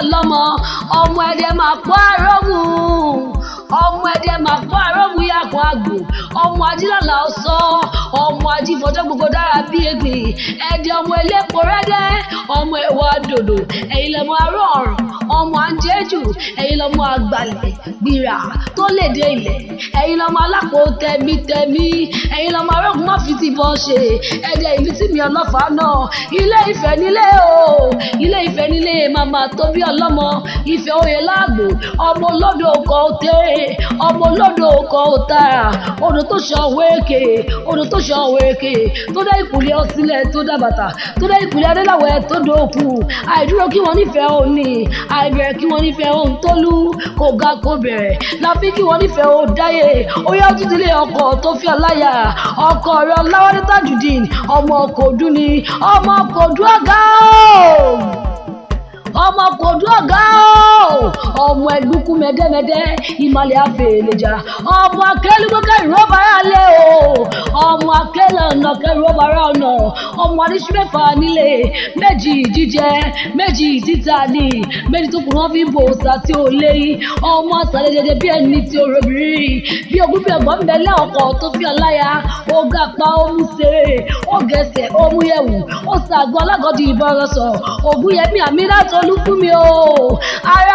ọlọ́mọ ọmọ ẹ̀dẹ̀ máa pọ́ àrọ́mù ọmọ ẹ̀dẹ̀ máa pọ́ àrọ́mù yàgò àgbò ọmọ ajílàlà ọ̀sọ́ ọmọ ajífọjọ́ gbogbo dára bí egbè ẹ̀dẹ̀ ọmọ elépo rẹ́dẹ́ ọmọ ẹ̀wọ̀ dòdò ẹ̀yin lọ́mọ arọ́ ọ̀rùn ọmọ àǹjẹ́jù ẹ̀yin lọ́mọ àgbàlẹ̀ gbìrà tó lè dé ilẹ̀ ẹ̀yin lọ́mọ alápò tẹ̀mítẹ̀mí ẹ̀yin lọ́mọ arógun má fi ti bọ́ ṣe ẹ̀dẹ̀ ìlú tí mi ọlọ́fà náà ilé Ifẹ̀ nílé o ilé Ifẹ̀ nílé màmá tó bí ọlọ́mọ Ifẹ̀ oyè láàgbò ọmọ olódò ọkọ̀ òtẹ́ ọmọ olódò ọkọ̀ òtàrà odò tó ṣàn wéèkè odò tó ṣàn wéèkè tó dá ìkùlẹ̀ ọsílẹ̀ tó dá bàtà tó dá ìkùlẹ̀ adéláwẹ̀ tó dóòkù àìdúró kí wọ́n nífẹ̀ẹ́ òní àìbẹ̀rẹ̀ kí wọ́n nífẹ̀ẹ́ òun tó lú kò ga kò bẹ̀rẹ̀ láfi kí wọ́n nífẹ̀ẹ́ òun dáyé ó yá tún tilé ọkọ̀ tó fi ọláyà ọkọ̀ rẹ̀ Ọláwálé Tajudeen ọmọ Kòdú ni ọmọ Kòdú ọ̀gá ọmọ Kòdú ọ̀gá ọmọ ẹgbùkú mẹ́dẹ́mẹ́dẹ́ ìmàlẹ̀ àfẹ̀lẹ́jà ọmọ akẹ́lùkọ́ kẹrù ọ̀bàrà lé o ọmọ akẹ́lẹ̀ ọ̀nà kẹrù ọ̀bàrà ọ̀nà ọmọ adíṣu mẹ́fà nílé méjì jíjẹ méjì títà ní méjì tó kùn wọ́n fi bò ọ̀sà tí ó lé ọmọ àtàlẹ́ jẹjẹ bí ẹni tí ó rẹ̀bìrì bí ogún bí ẹ̀gbọ́n bẹ̀lẹ́ ọkọ̀ tó fi ọláyà ó ga pa ó mú ṣeré ó gẹ̀ẹ́sẹ̀ ó mú yẹ̀wù ó sàgbọ́ alágọ̀dì ìbọn rẹ̀ sọ ògùn yẹmí àmì látọ̀ olúkú mi o ara.